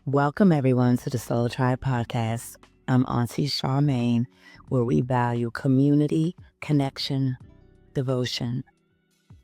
Welcome, everyone, to the Soul Tribe podcast. I'm Aunty Charmaine, where we value community, connection, devotion,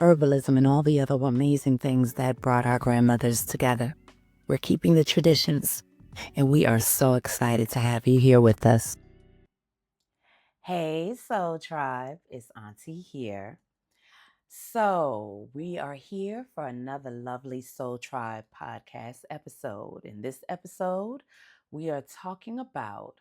herbalism, and all the other amazing things that brought our grandmothers together. We're keeping the traditions, and we are so excited to have you here with us. Hey, Soul Tribe, it's Auntie here. So, we are here for another lovely Soul Tribe podcast episode. In this episode, we are talking about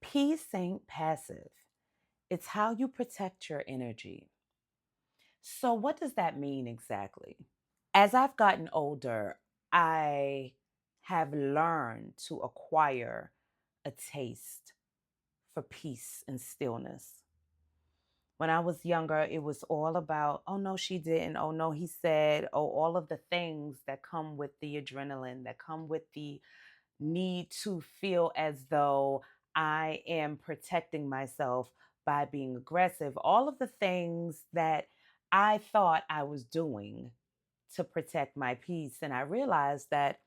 peace ain't passive, it's how you protect your energy. So, what does that mean exactly? As I've gotten older, I have learned to acquire a taste for peace and stillness. When I was younger, it was all about, oh no, she didn't. Oh no, he said. Oh, all of the things that come with the adrenaline, that come with the need to feel as though I am protecting myself by being aggressive. All of the things that I thought I was doing to protect my peace. And I realized that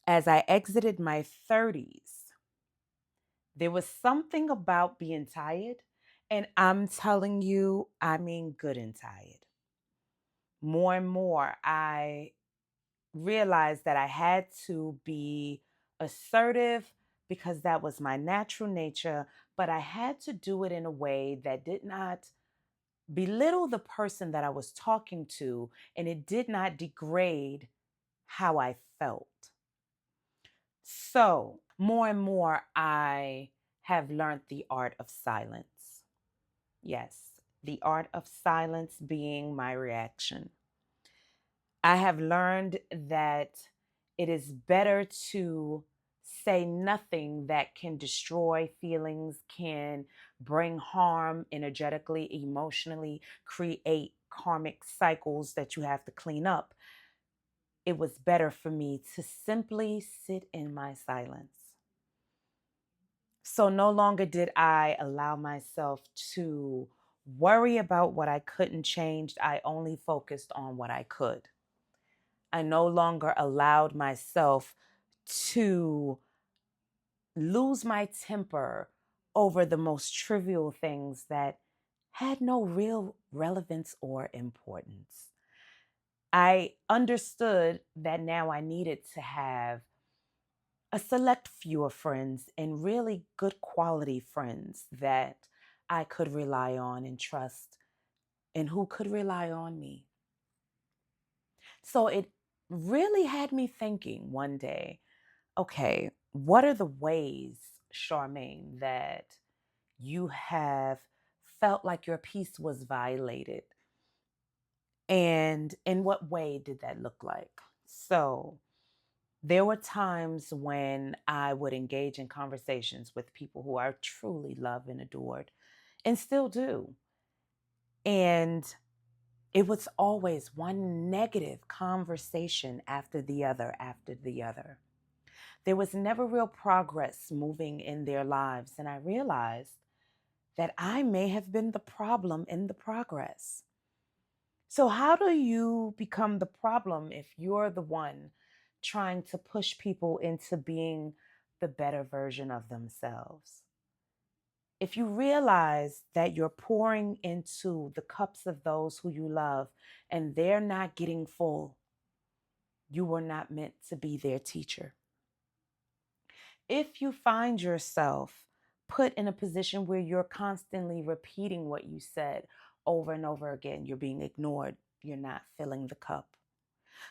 as I exited my 30s, there was something about being tired. And I'm telling you, I mean, good and tired. More and more, I realized that I had to be assertive because that was my natural nature, but I had to do it in a way that did not belittle the person that I was talking to, and it did not degrade how I felt. So, more and more, I have learned the art of silence. Yes, the art of silence being my reaction. I have learned that it is better to say nothing that can destroy feelings, can bring harm energetically, emotionally, create karmic cycles that you have to clean up. It was better for me to simply sit in my silence. So no longer did I allow myself to worry about what I couldn't change. I only focused on what I could. I no longer allowed myself to lose my temper over the most trivial things that had no real relevance or importance. I understood that now I needed to have a select few of friends and really good quality friends that I could rely on and trust and who could rely on me. So it really had me thinking one day, okay, what are the ways, Charmaine, that you have felt like your peace was violated? And in what way did that look like? So there were times when I would engage in conversations with people who I truly love and adored and still do. And it was always one negative conversation after the other, after the other. There was never real progress moving in their lives. And I realized that I may have been the problem in the progress. So, how do you become the problem if you're the one trying to push people into being the better version of themselves? If you realize that you're pouring into the cups of those who you love and they're not getting full, you were not meant to be their teacher. If you find yourself put in a position where you're constantly repeating what you said over and over again, you're being ignored, you're not filling the cup.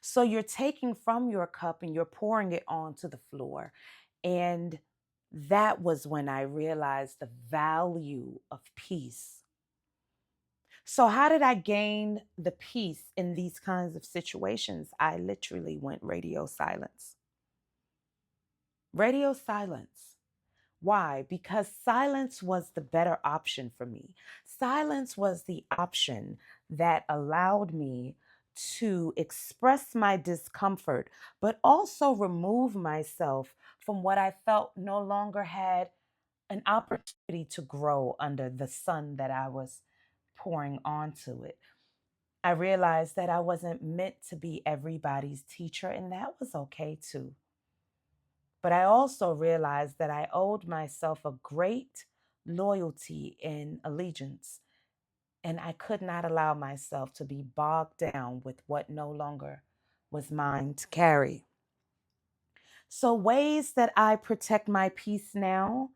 So you're taking from your cup and you're pouring it onto the floor. And that was when I realized the value of peace. So, how did I gain the peace in these kinds of situations? I literally went radio silence. Radio silence. Why? Because silence was the better option for me. Silence was the option that allowed me to express my discomfort, but also remove myself from what I felt no longer had an opportunity to grow under the sun that I was pouring onto it. I realized that I wasn't meant to be everybody's teacher, and that was okay too. But I also realized that I owed myself a great loyalty and allegiance, and I could not allow myself to be bogged down with what no longer was mine to carry. So, ways that I protect my peace now,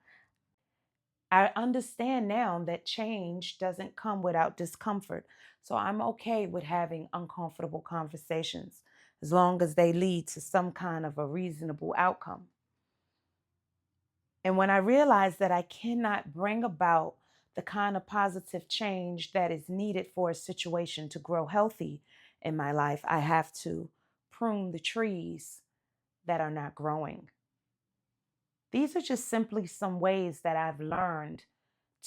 I understand now that change doesn't come without discomfort. So, I'm okay with having uncomfortable conversations as long as they lead to some kind of a reasonable outcome. And when I realized that I cannot bring about the kind of positive change that is needed for a situation to grow healthy in my life, I have to prune the trees that are not growing. These are just simply some ways that I've learned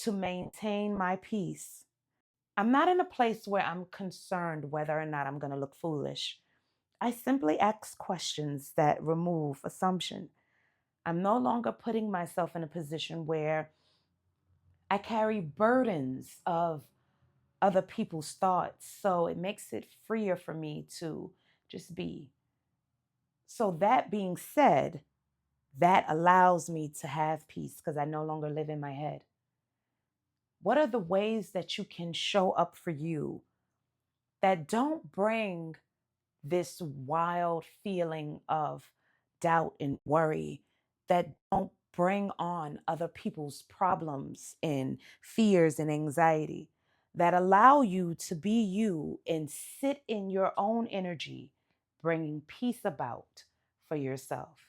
to maintain my peace. I'm not in a place where I'm concerned whether or not I'm going to look foolish. I simply ask questions that remove assumption. I'm no longer putting myself in a position where I carry burdens of other people's thoughts. So it makes it freer for me to just be. So, that being said, that allows me to have peace because I no longer live in my head. What are the ways that you can show up for you that don't bring this wild feeling of doubt and worry, that don't bring on other people's problems and fears and anxiety, that allow you to be you and sit in your own energy, bringing peace about for yourself?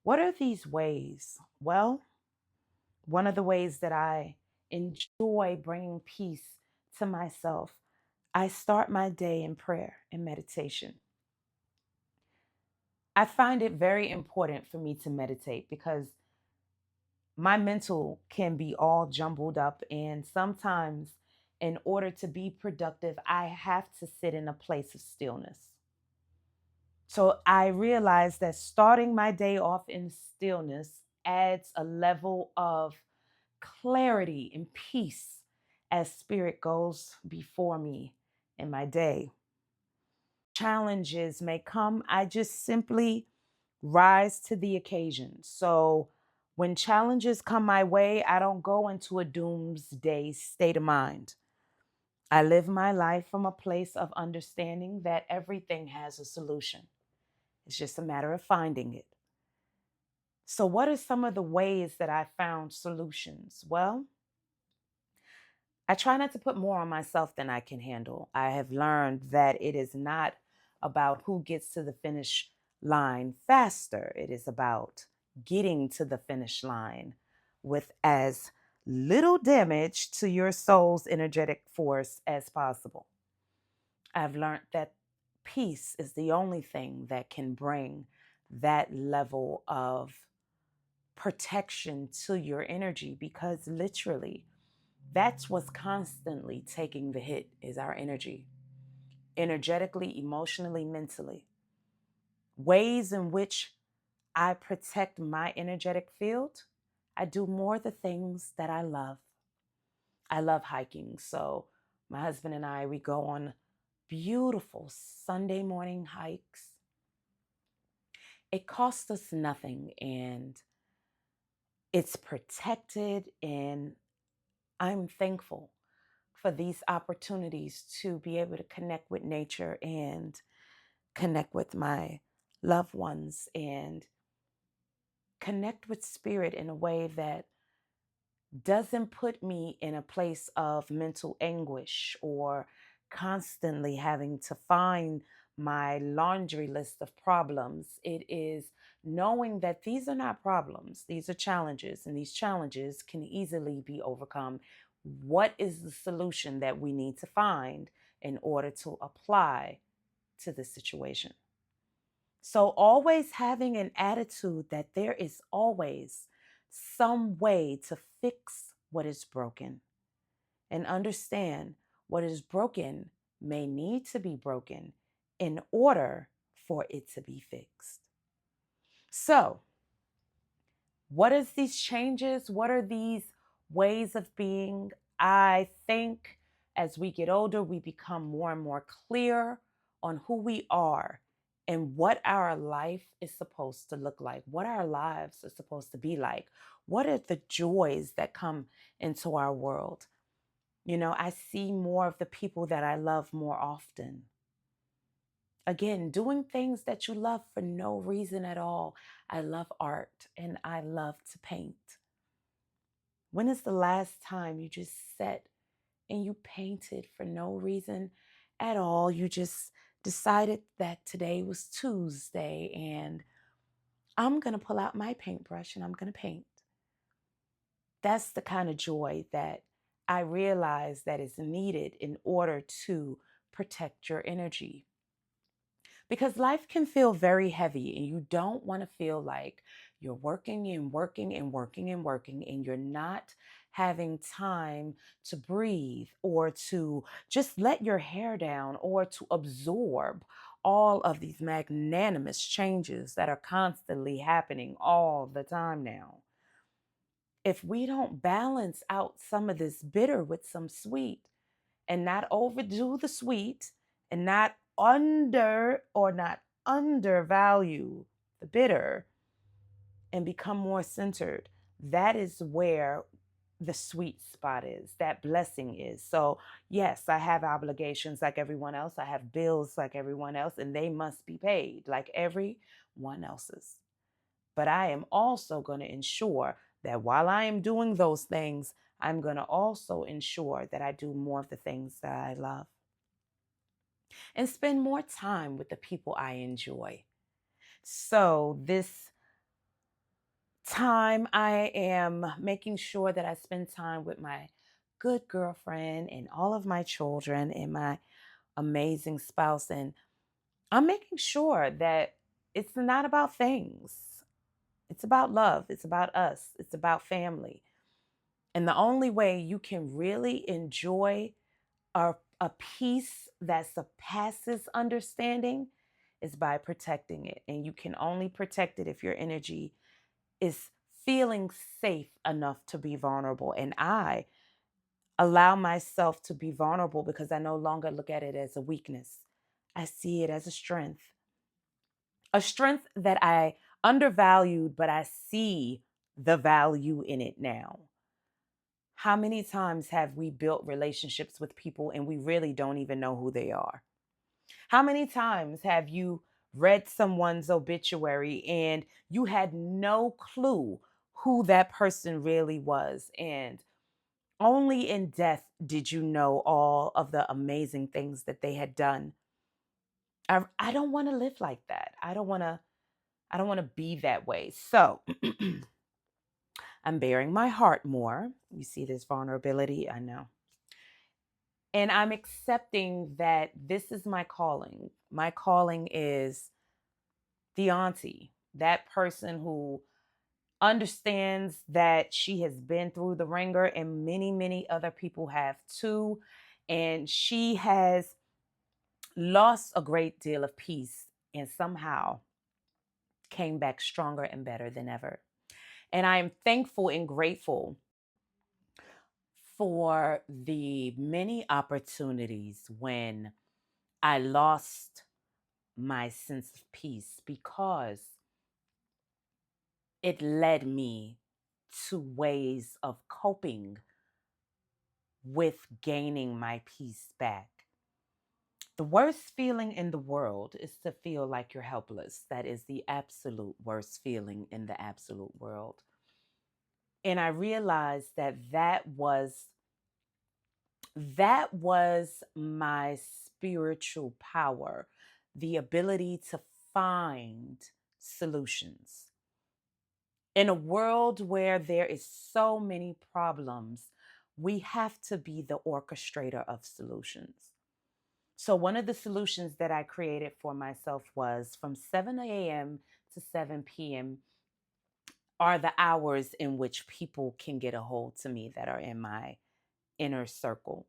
What are these ways? Well, one of the ways that I enjoy bringing peace to myself, I start my day in prayer and meditation. I find it very important for me to meditate because my mental can be all jumbled up. And sometimes, in order to be productive, I have to sit in a place of stillness. So I realize that starting my day off in stillness adds a level of clarity and peace as spirit goes before me in my day. Challenges may come, I just simply rise to the occasion. So when challenges come my way, I don't go into a doomsday state of mind. I live my life from a place of understanding that everything has a solution. It's just a matter of finding it. So, what are some of the ways that I found solutions? Well, I try not to put more on myself than I can handle. I have learned that it is not about who gets to the finish line faster, it is about getting to the finish line with as little damage to your soul's energetic force as possible. I've learned that peace is the only thing that can bring that level of protection to your energy, because literally that's what's constantly taking the hit is our energy, energetically, emotionally, mentally. Ways in which I protect my energetic field, I do more the things that I love. I love hiking. So my husband and I, we go on beautiful Sunday morning hikes. It costs us nothing and it's protected, and I'm thankful for these opportunities to be able to connect with nature and connect with my loved ones and connect with spirit in a way that doesn't put me in a place of mental anguish or constantly having to find my laundry list of problems. It is knowing that these are not problems, these are challenges, and these challenges can easily be overcome. What is the solution that we need to find in order to apply to the situation? So, always having an attitude that there is always some way to fix what is broken, and understand what is broken may need to be broken in order for it to be fixed. So, what is these changes? What are these ways of being? I think as we get older, we become more and more clear on who we are and what our life is supposed to look like, what our lives are supposed to be like. What are the joys that come into our world? I see more of the people that I love more often. Again, doing things that you love for no reason at all. I love art and I love to paint. When is the last time you just sat and you painted for no reason at all? You just decided that today was Tuesday and I'm going to pull out my paintbrush and I'm going to paint. That's the kind of joy that I realize that is needed in order to protect your energy. Because life can feel very heavy and you don't want to feel like you're working and working and working and working and you're not having time to breathe or to just let your hair down or to absorb all of these magnanimous changes that are constantly happening all the time now. If we don't balance out some of this bitter with some sweet and not overdo the sweet and not not undervalue the bitter and become more centered, that is where the sweet spot is, that blessing is. So, yes, I have obligations like everyone else. I have bills like everyone else, and they must be paid like everyone else's. But I am also going to ensure that while I am doing those things, I'm going to also ensure that I do more of the things that I love and spend more time with the people I enjoy. So, this time, I am making sure that I spend time with my good girlfriend and all of my children and my amazing spouse. And I'm making sure that it's not about things, it's about love, it's about us, it's about family. And the only way you can really enjoy a peace that surpasses understanding is by protecting it. And you can only protect it if your energy is feeling safe enough to be vulnerable. And I allow myself to be vulnerable because I no longer look at it as a weakness. I see it as a strength that I undervalued, but I see the value in it now. How many times have we built relationships with people and we really don't even know who they are? How many times have you read someone's obituary and you had no clue who that person really was? And only in death did you know all of the amazing things that they had done. I don't want to live like that. I don't want to be that way. So I'm bearing my heart more. You see this vulnerability? I know. And I'm accepting that this is my calling. My calling is the auntie, that person who understands that she has been through the ringer, and many, many other people have too. And she has lost a great deal of peace and somehow came back stronger and better than ever. And I am thankful and grateful for the many opportunities when I lost my sense of peace because it led me to ways of coping with gaining my peace back. The worst feeling in the world is to feel like you're helpless. That is the absolute worst feeling in the absolute world. And I realized that that was my spiritual power, the ability to find solutions. In a world where there is so many problems, we have to be the orchestrator of solutions. So one of the solutions that I created for myself was from 7 a.m. to 7 p.m. are the hours in which people can get a hold to me that are in my inner circle.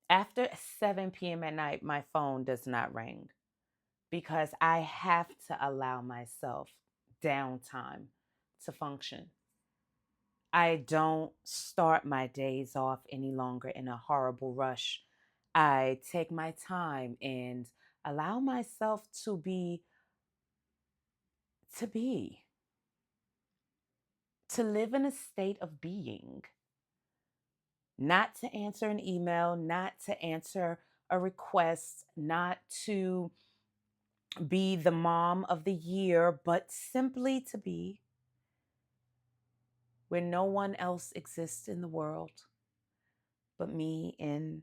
After 7 p.m. at night, my phone does not ring because I have to allow myself downtime to function. I don't start my days off any longer in a horrible rush. I take my time and allow myself to be, to live in a state of being, not to answer an email, not to answer a request, not to be the mom of the year, but simply to be where no one else exists in the world but me and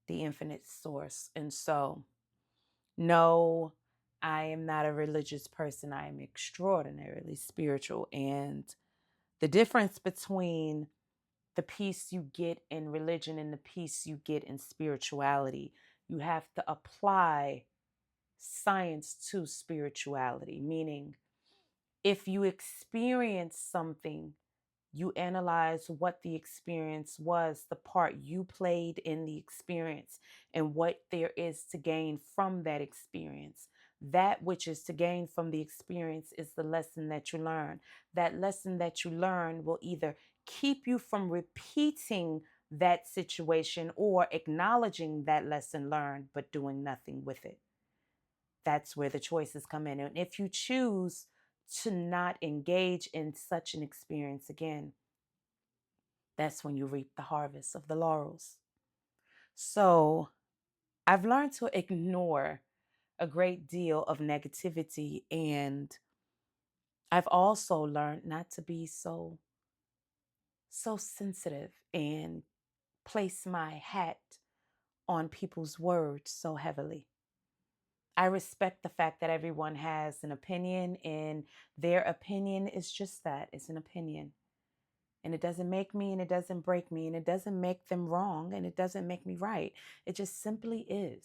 the infinite source. And so, no, I am not a religious person. I am extraordinarily spiritual. And the difference between the peace you get in religion and the peace you get in spirituality, you have to apply science to spirituality, meaning if you experience something, you analyze what the experience was, the part you played in the experience, and what there is to gain from that experience. That which is to gain from the experience is the lesson that you learn. That lesson that you learn will either keep you from repeating that situation or acknowledging that lesson learned, but doing nothing with it. That's where the choices come in. And if you choose to not engage in such an experience again, that's when you reap the harvest of the laurels. So I've learned to ignore a great deal of negativity, and I've also learned not to be so sensitive and place my hat on people's words so heavily. I respect the fact that everyone has an opinion, and their opinion is just that, it's an opinion. And it doesn't make me and it doesn't break me and it doesn't make them wrong and it doesn't make me right. It just simply is.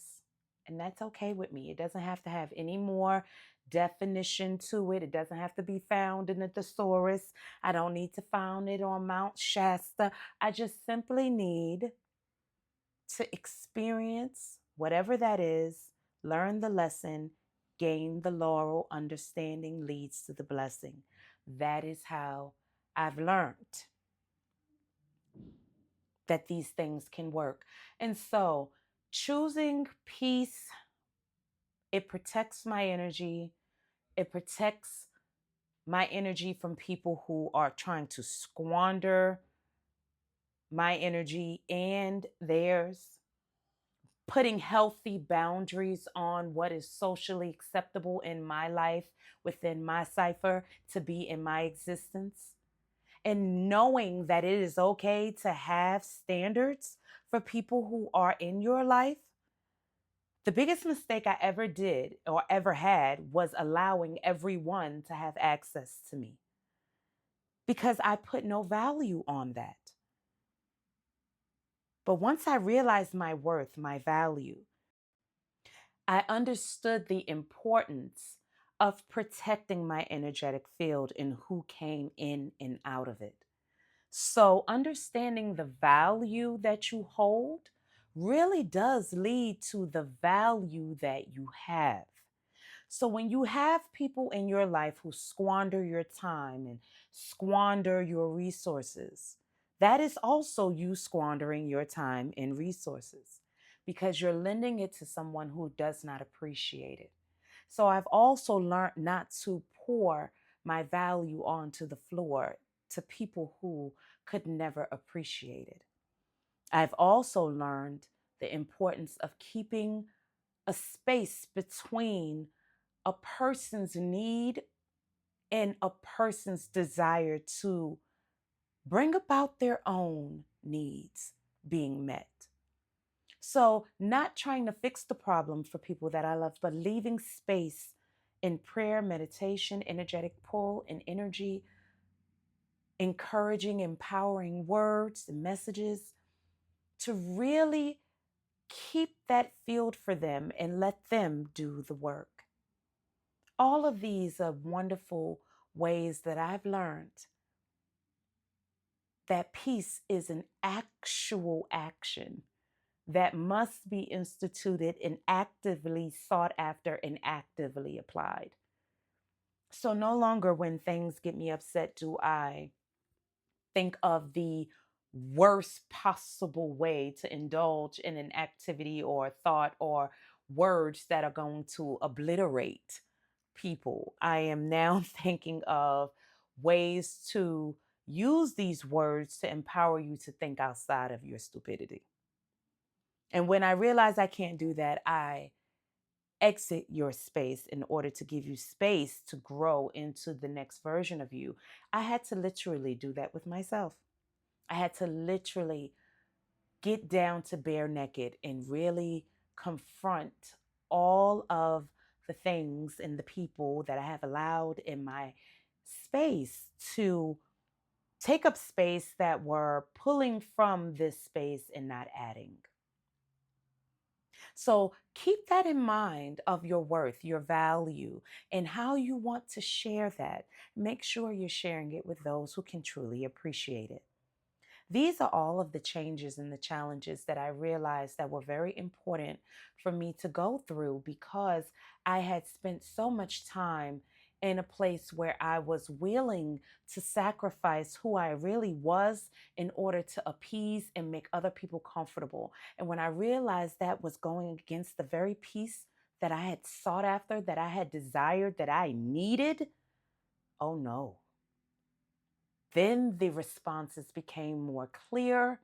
And that's okay with me. It doesn't have to have any more definition to it. It doesn't have to be found in the thesaurus. I don't need to find it on Mount Shasta. I just simply need to experience whatever that is, learn the lesson, gain the laurel. Understanding leads to the blessing. That is how I've learned that these things can work. And so choosing peace, it protects my energy. It protects my energy from people who are trying to squander my energy and theirs. Putting healthy boundaries on what is socially acceptable in my life, within my cipher, to be in my existence. And knowing that it is okay to have standards for people who are in your life. The biggest mistake I ever did or ever had was allowing everyone to have access to me, because I put no value on that. But once I realized my worth, my value, I understood the importance of protecting my energetic field and who came in and out of it. So, understanding the value that you hold really does lead to the value that you have. So, when you have people in your life who squander your time and squander your resources, that is also you squandering your time and resources, because you're lending it to someone who does not appreciate it. So, I've also learned not to pour my value onto the floor to people who could never appreciate it. I've also learned the importance of keeping a space between a person's need and a person's desire to bring about their own needs being met. So, not trying to fix the problem for people that I love, but leaving space in prayer, meditation, energetic pull, and energy, encouraging, empowering words and messages to really keep that field for them and let them do the work. All of these are wonderful ways that I've learned that peace is an actual action that must be instituted and actively sought after and actively applied. So no longer when things get me upset do I think of the worst possible way to indulge in an activity or thought or words that are going to obliterate people. I am now thinking of ways to use these words to empower you to think outside of your stupidity. And when I realize I can't do that, I exit your space in order to give you space to grow into the next version of you. I had to literally do that with myself. I had to literally get down to bare naked and really confront all of the things and the people that I have allowed in my space to take up space that were pulling from this space and not adding. So keep that in mind of your worth, your value, and how you want to share that. Make sure you're sharing it with those who can truly appreciate it. These are all of the changes and the challenges that I realized that were very important for me to go through because I had spent so much time in a place where I was willing to sacrifice who I really was in order to appease and make other people comfortable. And when I realized that was going against the very peace that I had sought after, that I had desired, that I needed, oh no. Then the responses became more clear,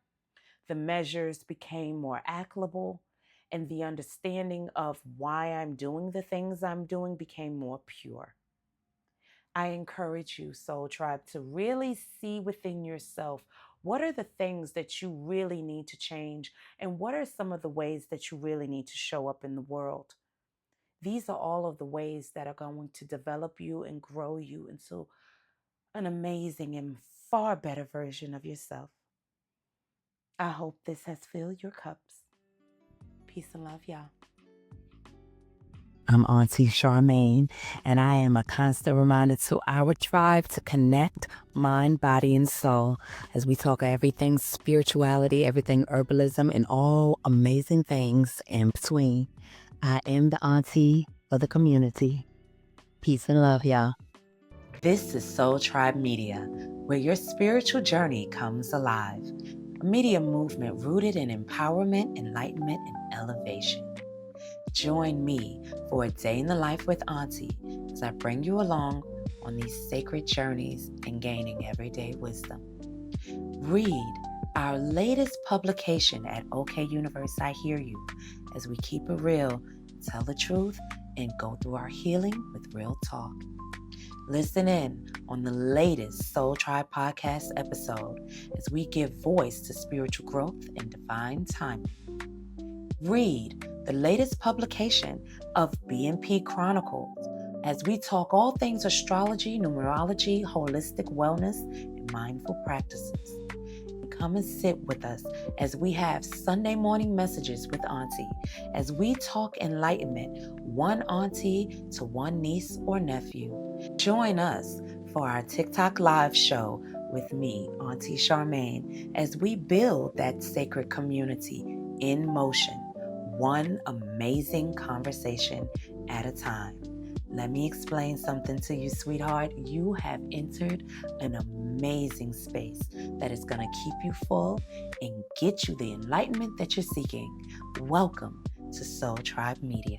the measures became more applicable, and the understanding of why I'm doing the things I'm doing became more pure. I encourage you, Soul Tribe, to really see within yourself what are the things that you really need to change, and what are some of the ways that you really need to show up in the world. These are all of the ways that are going to develop you and grow you into an amazing and far better version of yourself. I hope this has filled your cups. Peace and love, y'all. I'm Aunty Charmaine, and I am a constant reminder to our tribe to connect mind, body, and soul as we talk everything spirituality, everything herbalism, and all amazing things in between. I am the auntie of the community. Peace and love, y'all. This is SoulTribe.media, where your spiritual journey comes alive. A media movement rooted in empowerment, enlightenment, and elevation. Join me for a day in the life with Auntie as I bring you along on these sacred journeys and gaining everyday wisdom. Read our latest publication at OK Universe I Hear You as we keep it real, tell the truth, and go through our healing with real talk. Listen in on the latest Soul Tribe podcast episode as we give voice to spiritual growth and divine timing. Read the latest publication of BNP Chronicles as we talk all things astrology, numerology, holistic wellness, and mindful practices. Come and sit with us as we have Sunday morning messages with Auntie, as we talk enlightenment, one auntie to one niece or nephew. Join us for our TikTok live show with me, Aunty Charmaine, as we build that sacred community in motion, one amazing conversation at a time. Let me explain something to you, sweetheart. You have entered an amazing space that is going to keep you full and get you the enlightenment that you're seeking. Welcome to Soul Tribe Media.